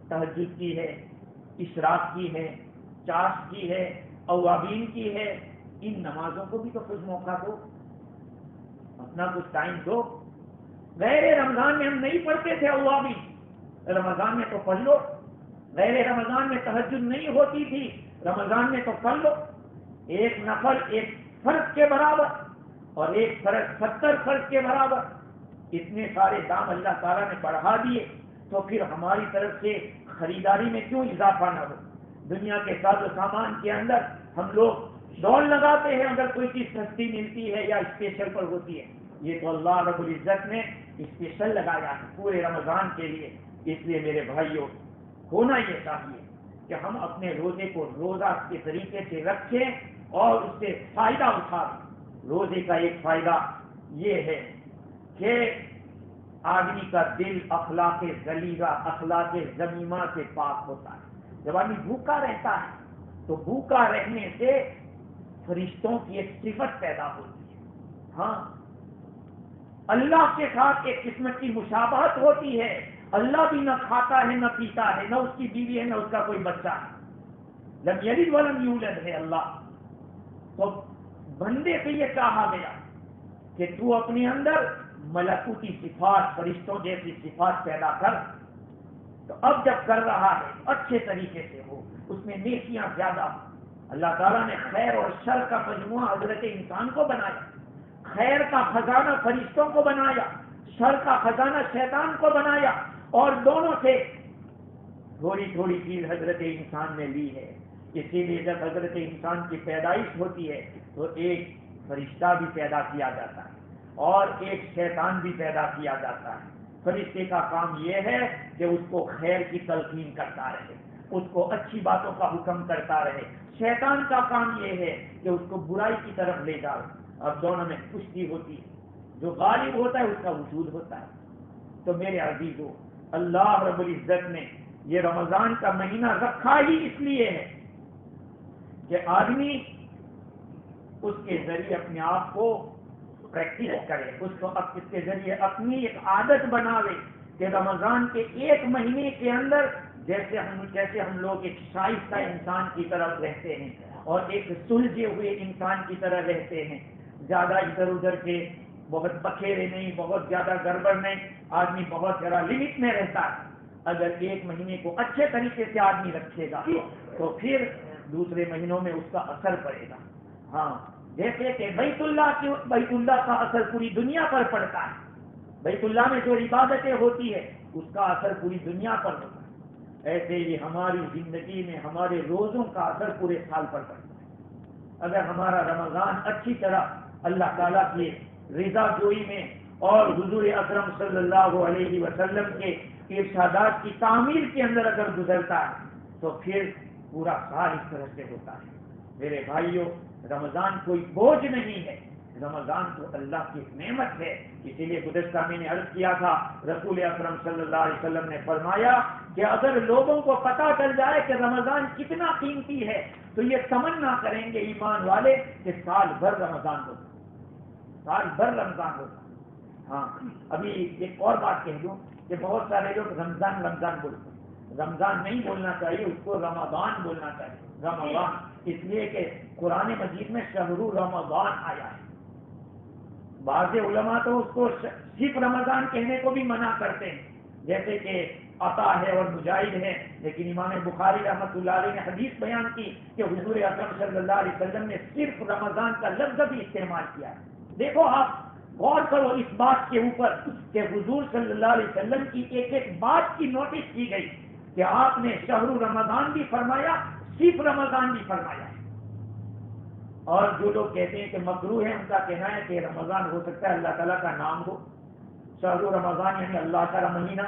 تہجد کی ہے، اشراق کی ہے، چاشت کی ہے، اوابین کی ہے، ان نمازوں کو بھی تو کچھ موقع دو، اپنا کچھ ٹائم دو۔ غیر رمضان میں ہم نہیں پڑھتے تھے اوابین، رمضان میں تو پڑھ لو۔ غیر رمضان میں تہجد نہیں ہوتی تھی، رمضان میں تو پڑھ لو۔ ایک نفل ایک فرض کے برابر، اور ایک فرض 70 فرض کے برابر، اتنے سارے دام اللہ تعالیٰ نے بڑھا دیے، تو پھر ہماری طرف سے خریداری میں کیوں اضافہ نہ ہو؟ دنیا کے ساز و سامان کے اندر ہم لوگ دوڑ لگاتے ہیں اگر کوئی چیز سستی ملتی ہے یا اسپیشل پر ہوتی ہے، یہ تو اللہ رب العزت نے اسپیشل لگایا ہے پورے رمضان کے لیے۔ اس لیے میرے بھائیوں، ہونا یہ چاہیے کہ ہم اپنے روزے کو روزہ کے طریقے سے رکھیں اور اس سے فائدہ اٹھائیں۔ روزے کا ایک فائدہ یہ ہے کہ آدمی کا دل اخلاق غلیظہ، اخلاق ذمیمہ سے پاک ہوتا ہے۔ جب آدمی بھوکا رہتا ہے تو بھوکا رہنے سے فرشتوں کی ایک صفت پیدا ہوتی ہے، ہاں، اللہ کے ساتھ ایک قسم کی مشابہت ہوتی ہے۔ اللہ بھی نہ کھاتا ہے نہ پیتا ہے، نہ اس کی بیوی ہے نہ اس کا کوئی بچہ ہے، لم یلد ولم یولد ہے اللہ۔ تو بندے سے یہ کہا گیا کہ تو اپنے اندر ملکوتی صفات، فرشتوں جیسی صفات پیدا کر۔ تو اب جب کر رہا ہے اچھے طریقے سے ہو، اس میں نیکیاں زیادہ ہو۔ اللہ تعالیٰ نے خیر اور شر کا مجموعہ حضرت انسان کو بنایا، خیر کا خزانہ فرشتوں کو بنایا، شر کا خزانہ شیطان کو بنایا، اور دونوں سے تھوڑی تھوڑی چیز حضرت انسان نے لی ہے۔ اسی لیے جب حضرت انسان کی پیدائش ہوتی ہے تو ایک فرشتہ بھی پیدا کیا جاتا ہے اور ایک شیطان بھی پیدا کیا جاتا ہے۔ فرشتے کا کام یہ ہے کہ اس کو خیر کی تلقین کرتا رہے، اس کو اچھی باتوں کا حکم کرتا رہے۔ شیطان کا کام یہ ہے کہ اس کو برائی کی طرف لے جاؤ۔ اب دونوں میں کشتی ہوتی ہے، جو غالب ہوتا ہے اس کا وجود ہوتا ہے۔ تو میرے عزیزو، اللہ رب العزت نے یہ رمضان کا مہینہ رکھا ہی اس لیے ہے کہ آدمی اس کے ذریعے اپنے آپ کو پریکٹس کرے، اس کے ذریعے اپنی ایک عادت بناوے کہ رمضان کے ایک مہینے کے اندر جیسے ہم لوگ ایک شائستہ انسان کی طرف رہتے ہیں اور ایک سلجھے ہوئے انسان کی طرح رہتے ہیں، زیادہ ادھر ادھر کے، بہت بکھیرے نہیں، بہت زیادہ گڑبڑ نہیں، آدمی بہت ذرا لمٹ میں رہتا ہے۔ اگر ایک مہینے کو اچھے طریقے سے آدمی رکھے گا تو پھر دوسرے مہینوں میں اس کا اثر پڑے گا۔ ہاں، جیسے کہ بیت اللہ کا اثر پوری دنیا پر پڑتا ہے۔ بیت اللہ میں جو عبادتیں ہوتی ہے اس کا اثر پوری دنیا پر ہوتا ہے، ایسے ہی ہماری زندگی میں ہمارے روزوں کا اثر پورے سال پر پڑتا ہے۔ اگر ہمارا رمضان اچھی طرح اللہ تعالیٰ کی رضا جوئی میں اور حضور اکرم صلی اللہ علیہ وسلم کے ارشادات کی تعمیل کے اندر اگر گزرتا ہے تو پھر پورا سال اس طرح سے ہوتا ہے۔ میرے بھائیوں، رمضان کوئی بوجھ نہیں ہے، رمضان تو اللہ کی نعمت ہے۔ اسی لیے گزشتہ میں نے عرض کیا تھا، رسول اکرم صلی اللہ علیہ وسلم نے فرمایا کہ اگر لوگوں کو پتہ چل جائے کہ رمضان کتنا قیمتی ہے تو یہ تمنا کریں گے ایمان والے کہ سال بھر رمضان ہوتا، سال بھر رمضان ہوتا۔ ہاں، ابھی ایک اور بات کہہ دوں کہ بہت سارے لوگ رمضان رمضان بولتے ہیں، رمضان نہیں بولنا چاہیے، اس کو رمضان بولنا چاہیے، رمضان، اس لیے کہ قرآن مجید میں شہر رمضان آیا ہے۔ بعض علماء تو اس کو صرف رمضان کہنے کو بھی منع کرتے ہیں، جیسے کہ عطا ہے اور مجاہد ہے، لیکن امام بخاری رحمۃ اللہ علیہ نے حدیث بیان کی کہ حضور اکرم صلی اللہ علیہ وسلم نے صرف رمضان کا لفظ بھی استعمال کیا ہے۔ دیکھو آپ غور کرو اس بات کے اوپر کہ حضور صلی اللہ علیہ وسلم کی ایک ایک بات کی نوٹس کی گئی کہ آپ نے شہر رمضان بھی فرمایا، صرف رمضان بھی فرمایا۔ اور جو لوگ کہتے ہیں کہ مکروہ ہے، ان کا کہنا ہے کہ رمضان ہو سکتا ہے اللہ تعالیٰ کا نام ہو، شہر رمضان یعنی اللہ کا مہینہ،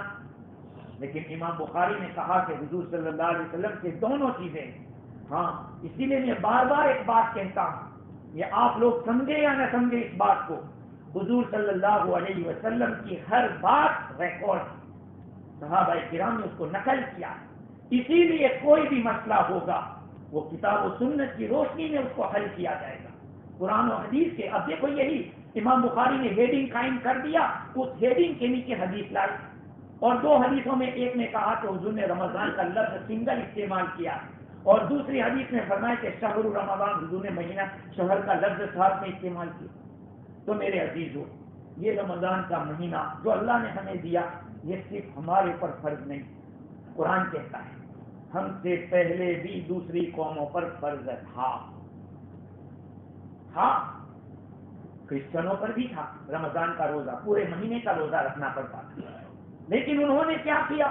لیکن امام بخاری نے کہا کہ حضور صلی اللہ علیہ وسلم سے دونوں چیزیں۔ ہاں، اسی لیے میں بار بار ایک بات کہتا ہوں، یہ آپ لوگ سمجھے یا نہ سمجھے اس بات کو، حضور صلی اللہ علیہ وسلم کی ہر بات ریکارڈ، صحابہ کرام نے اس کو نقل کیا، اسی لیے کوئی بھی مسئلہ ہوگا وہ کتاب و سنت کی روشنی میں اس کو حل کیا جائے گا، قرآن و حدیث کے۔ اب دیکھو یہی امام بخاری نے ہیڈنگ قائم کر دیا، اس ہیڈنگ کے نیچے حدیث لائی، اور دو حدیثوں میں ایک نے کہا کہ حضور نے رمضان کا لفظ سنگل استعمال کیا، اور دوسری حدیث میں فرمایا کہ شہر رمضان، حضور نے مہینہ شہر کا لفظ ساتھ میں استعمال کیا۔ تو میرے عزیزو، یہ رمضان کا مہینہ جو اللہ نے ہمیں دیا، یہ صرف ہمارے پر فرض نہیں، قرآن کہتا ہے ہم سے پہلے بھی دوسری قوموں پر فرض تھا۔ ہاں، کرسچنوں پر بھی تھا، رمضان کا روزہ، پورے مہینے کا روزہ رکھنا پڑتا تھا، لیکن انہوں نے کیا کیا؟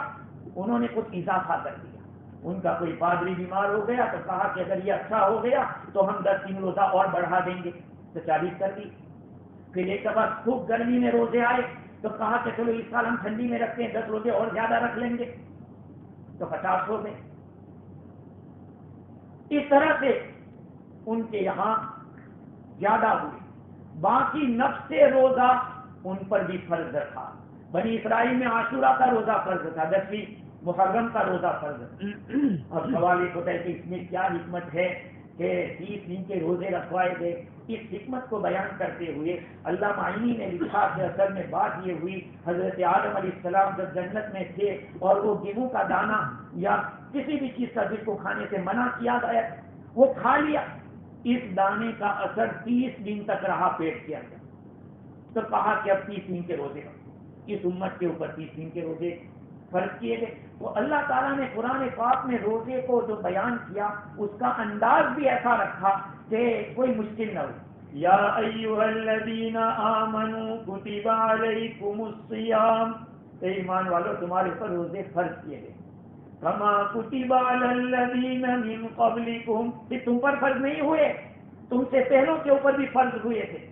انہوں نے کچھ اضافہ کر دیا۔ ان کا کوئی پادری بیمار ہو گیا تو کہا کہ اگر یہ اچھا ہو گیا تو ہم 10 دن روزہ اور بڑھا دیں گے، تو 40 کر دی۔ پھر ایک دفعہ خوب گرمی میں روزے آئے تو کہا کہ چلو اس سال ہم ٹھنڈی میں رکھتے ہیں، 10 روزے اور زیادہ رکھ لیں گے، تو 50 ہو گئے۔ اس طرح سے ان کے یہاں زیادہ ہوئے۔ باقی نفس روزہ ان پر بھی فرض تھا۔ بنی اسرائیل میں عاشورہ کا روزہ فرض تھا، 10ویں محرم کا روزہ فرض تھا۔ اب سوال یہ ہوتا ہے کہ اس میں کیا حکمت ہے کہ 30 دن کے روزے رکھوائے گئے؟ اس حکمت کو بیان کرتے ہوئے علامہ عینی نے لکھا کہ اصل میں بات یہ ہوئی، حضرت آدم علیہ السلام جب جنت میں تھے اور وہ گیہوں کا دانہ یا کسی بھی چیز کا جس کو کھانے سے منع کیا گیا وہ کھا لیا، اس دانے کا اثر 30 دن تک رہا پیٹ کے اندر، تو کہا کہ اب 30 دن کے روزے اس امت کے اوپر 30 دن کے روزے فرض کیے گئے۔ تو اللہ تعالیٰ نے قرآن پاک میں روزے کو جو بیان کیا اس کا انداز بھی ایسا رکھا کہ کوئی مشکل نہ ہو۔ یا ایھا الذین آمنوا کتب علیکم الصیام، اے ایمان والو تمہارے اوپر روزے فرض کیے گئے، کما کتب علی الذین من قبلکم، کہ تم پر فرض نہیں ہوئے، تم سے پہلوں کے اوپر بھی فرض ہوئے تھے،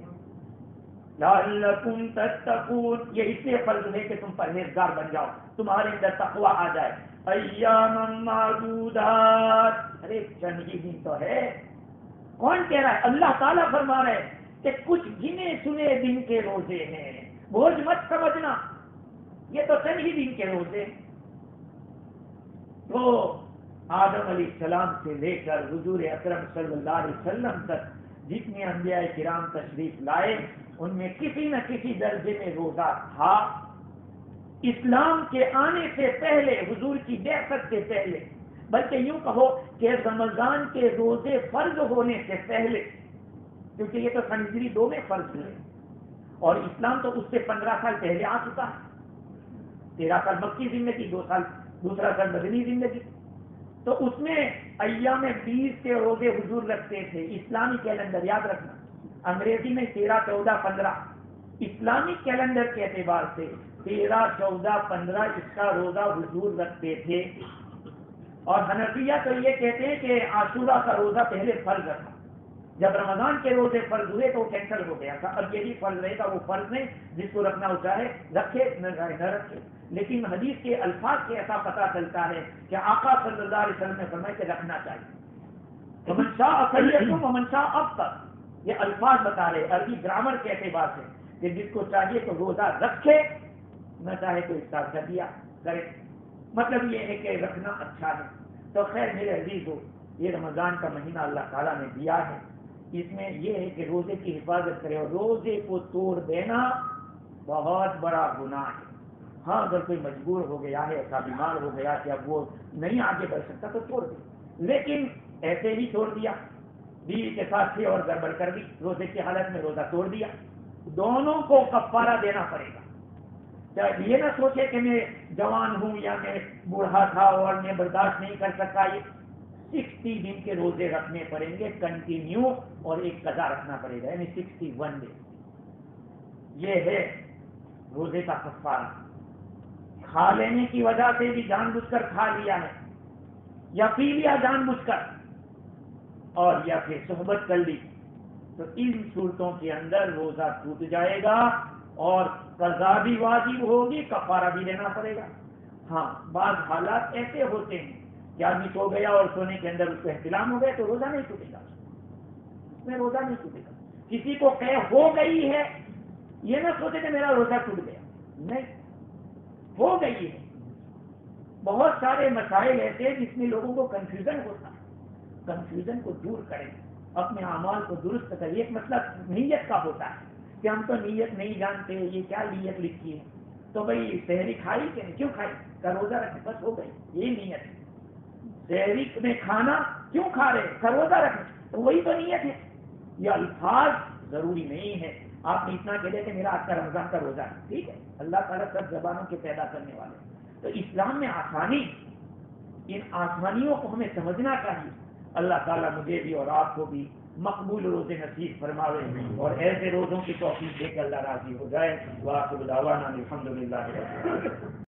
لعلکم تتقون، یہ اس لیے فرض ہے کہ تم پرہیزگار بن جاؤ، تمہارے اندر تقوی آ جائے۔ ایاما معدودات، ارے چند ہی دن تو ہے، کون کہہ رہا ہے؟ اللہ تعالیٰ فرما رہے ہیں کہ کچھ گنے چنے دن کے روزے ہیں، بوجھ مت سمجھنا، یہ تو چند ہی دن کے روزے۔ تو آدم علیہ السلام سے لے کر حضور اکرم صلی اللہ علیہ وسلم تک جتنے انبیاء کرام تشریف لائے ان میں کسی نہ کسی درجے میں روزہ تھا۔ اسلام کے آنے سے پہلے، حضور کی بعثت سے پہلے، بلکہ یوں کہو کہ رمضان کے روزے فرض ہونے سے پہلے، کیونکہ یہ تو سن ہجری 2 میں فرض ہوئے اور اسلام تو اس سے 15 سال پہلے آ چکا ہے، 13 سال مکی زندگی، 2 سال دوسرا سال مدنی زندگی، تو اس میں ایام 20 کے روزے حضور رکھتے تھے، اسلامی کیلنڈر یاد رکھنا، انگریزی میں 13، 14، 15، اسلامی کیلنڈر کے اعتبار سے 13, 14, 15 اس کا روزہ حضور رکھتے تھے. اور حنفیہ تو یہ کہتے ہیں کہ عاشورہ کا روزہ پہلے فرض رکھا, جب رمضان کے روزے فرض ہوئے تو وہ کینسل ہو گیا تھا. اب یہ بھی فرض رہے گا, وہ فرض نہیں, جس کو رکھنا ہوتا ہے رکھے, نہ رکھے. لیکن حدیث کے الفاظ سے ایسا پتہ چلتا ہے کہ آقا صلی اللہ علیہ وسلم نے فرمایا کہ رکھنا چاہیے. ومن شاء فلیصم ومن شاء افطر, یہ الفاظ بتا رہے عربی گرامر کے اعتبار سے کہ جس کو چاہیے تو روزہ رکھے, نہ چاہے تو افطار کر دیا کرے. مطلب یہ ہے کہ رکھنا اچھا ہے. تو خیر میرے عزیز ہو, یہ رمضان کا مہینہ اللہ تعالیٰ نے دیا ہے, اس میں یہ ہے کہ روزے کی حفاظت کرے, اور روزے کو توڑ دینا بہت بڑا گناہ ہے. ہاں اگر کوئی مجبور ہو گیا ہے, ایسا بیمار ہو گیا کہ اب وہ نہیں آگے بڑھ سکتا تو توڑ دے, لیکن ایسے ہی چھوڑ دیا, بیوی کے ساتھ تھے اور گڑبڑ کر دی, روزے کی حالت میں روزہ توڑ دیا, دونوں کو کفارہ دینا پڑے گا. یہ نہ سوچے کہ میں جوان ہوں یا میں بوڑھا تھا اور میں برداشت نہیں کر سکتا. یہ 60 دن کے روزے رکھنے پڑیں گے کنٹینیو, اور ایک قضا رکھنا پڑے گا, یعنی 61 ڈے. یہ ہے روزے کا کفارہ. کھا لینے کی وجہ سے بھی جان بوجھ کر کھا لیا ہے, یا پی لیا جان بوجھ کر, اور یا پھر صحبت کر لی, تو ان صورتوں کے اندر روزہ ٹوٹ جائے گا اور قضا بھی واجب ہوگی, کفارہ بھی دینا پڑے گا. ہاں بعض حالات ایسے ہوتے ہیں کہ آدمی سو گیا اور سونے کے اندر اس کو احتلام ہو گیا تو روزہ نہیں ٹوٹے گا, اس میں روزہ نہیں ٹوٹے گا. کسی کو قید ہو گئی ہے, یہ نہ سوچے کہ میرا روزہ ٹوٹ گیا, نہیں, ہو گئی ہے. بہت سارے مسائل ایسے جس میں لوگوں کو کنفیوژن ہوتا ہے. کنفیوژن کو دور کریں, اپنے اعمال کو درست کریں. ایک مسئلہ نیت کا ہوتا ہے کہ ہم تو نیت نہیں جانتے, یہ کیا نیت لکھی ہے, تو بھائی سحری کھائی کہ کیوں کھائی, کا روزہ رکھے, بس ہو گئی, یہی نیت ہے. سحری میں کھانا کیوں کھا رہے, کا روزہ رکھے, تو وہی تو نیت ہے. یہ الفاظ ضروری نہیں ہے. آپ نے اتنا کہہ دیا کہ میرا آج کا رمضان کا روزہ ہے, ٹھیک ہے, اللہ تعالیٰ سب زبانوں کے پیدا کرنے والے. تو اسلام میں آسانی, ان آسانیوں کو ہمیں سمجھنا چاہیے. اللہ تعالیٰ مجھے بھی اور آپ کو بھی مقبول روزے نصیب فرماوے, اور ایسے روزوں کی توفیق دے کے اللہ راضی ہو جائے. وآخر دعوانا الحمدللہ.